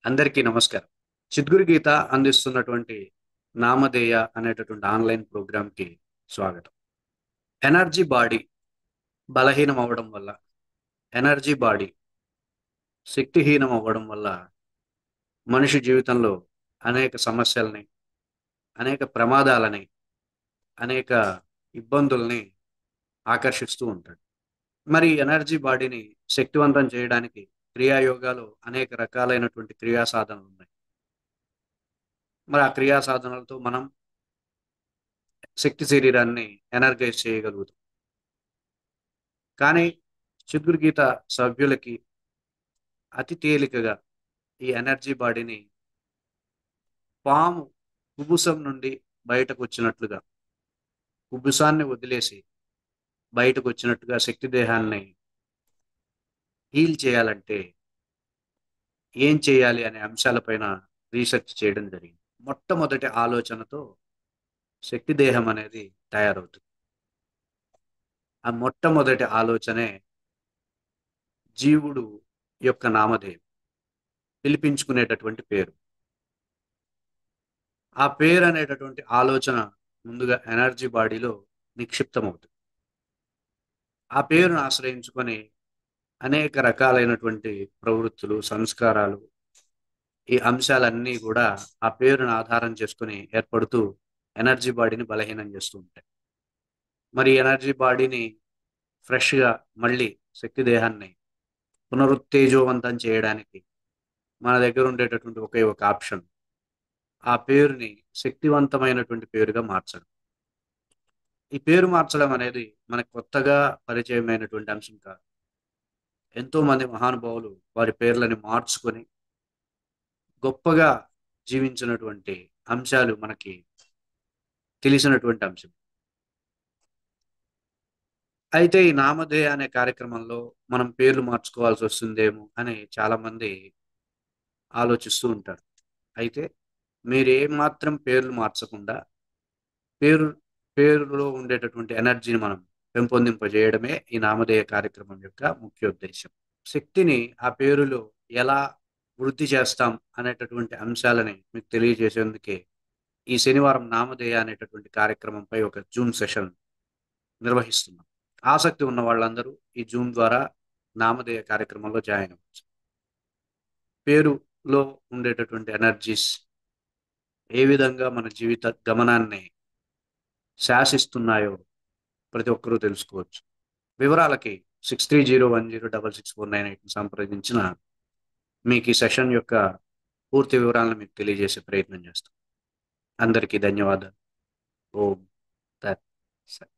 అందరికీ నమస్కారం. చిద్గురు గీత అందిస్తున్నటువంటి నామధేయ అనేటటువంటి ఆన్‌లైన్ ప్రోగ్రామ్‌కి స్వాగతం. ఎనర్జీ బాడీ బలహీనం అవ్వడం వల్ల, ఎనర్జీ బాడీ శక్తిహీనం అవ్వడం వల్ల మనిషి జీవితంలో అనేక సమస్యల్ని, అనేక ప్రమాదాలని, అనేక ఇబ్బందుల్ని ఆకర్షిస్తూ ఉంటాడు. మరి ఎనర్జీ బాడీని శక్తివంతం చేయడానికి క్రియాయోగాలు అనేక రకాలైనటువంటి క్రియా సాధనలున్నాయి. మరి ఆ క్రియా సాధనలతో మనం శక్తి శరీరాన్ని ఎనర్గైజ్ చేయగలుగుతాం. కానీ చిగురు గీత సభ్యులకి అతి తేలికగా ఈ ఎనర్జీ బాడీని పాము కుబుసం నుండి బయటకొచ్చినట్లుగా, కుబుసాన్ని వదిలేసి బయటకొచ్చినట్టుగా శక్తి దేహాన్ని హీల్ చేయాలంటే ఏం చేయాలి అనే అంశాలపైన రీసెర్చ్ చేయడం జరిగింది. మొట్టమొదటి ఆలోచనతో శక్తి దేహం అనేది తయారవుతుంది. ఆ మొట్టమొదటి ఆలోచనే జీవుడు యొక్క నామధేయం. పిలిపించుకునేటటువంటి పేరు. ఆ పేరనేటటువంటి ఆలోచన ముందుగా ఎనర్జీ బాడీలో నిక్షిప్తమవుతుంది. ఆ పేరును ఆశ్రయించుకొని అనేక రకాలైనటువంటి ప్రవృత్తులు, సంస్కారాలు, ఈ అంశాలన్నీ గూడా ఆ పేరును ఆధారం చేసుకొని ఏర్పడుతూ ఎనర్జీ బాడీని బలహీనం చేస్తూ ఉంటాయి. మరి ఎనర్జీ బాడీని ఫ్రెష్‌గా మళ్ళీ శక్తి దేహాన్ని పునరుత్తేజోవంతం చేయడానికి మన దగ్గర ఉండేటటువంటి ఒకే ఒక ఆప్షన్ ఆ పేరుని శక్తివంతమైనటువంటి పేరుగా మార్చడం. ఈ పేరు మార్చడం అనేది మనకు కొత్తగా పరిచయమైనటువంటి అంశం కాదు. ఎంతోమంది మహానుభావులు వారి పేర్లని మార్చుకొని గొప్పగా జీవించినటువంటి అంశాలు మనకి తెలిసినటువంటి అంశం. అయితే ఈ నామధేయ అనే కార్యక్రమంలో మనం పేర్లు మార్చుకోవాల్సొస్తుందేమో అని చాలామంది ఆలోచిస్తూ ఉంటారు. అయితే మీరేమాత్రం పేర్లు మార్చకుండా పేరు పేరులో ఉండేటటువంటి ఎనర్జీని మనం పెంపొందింపజేయడమే ఈ నామధేయ కార్యక్రమం యొక్క ముఖ్య ఉద్దేశ్యం. శక్తిని ఆ పేరులో ఎలా వృద్ధి చేస్తాం అనేటటువంటి అంశాలని మీకు తెలియజేసేందుకే ఈ శనివారం నామధేయ అనేటటువంటి కార్యక్రమంపై ఒక జూమ్ సెషన్ నిర్వహిస్తున్నాం. ఆసక్తి ఉన్న వాళ్ళందరూ ఈ జూమ్ ద్వారా నామధేయ కార్యక్రమంలో జాయిన్ అవ్వచ్చు. పేరులో ఉండేటటువంటి ఎనర్జీస్ ఏ విధంగా మన జీవిత గమనాన్ని శాసిస్తున్నాయో ప్రతి ఒక్కరూ తెలుసుకోవచ్చు. వివరాలకి 6301066498 సంప్రదించిన మీకు ఈ సెషన్ యొక్క పూర్తి వివరాలను మీకు తెలియజేసే ప్రయత్నం చేస్తాం. అందరికీ ధన్యవాదాలు. ఓం తత్ సత్.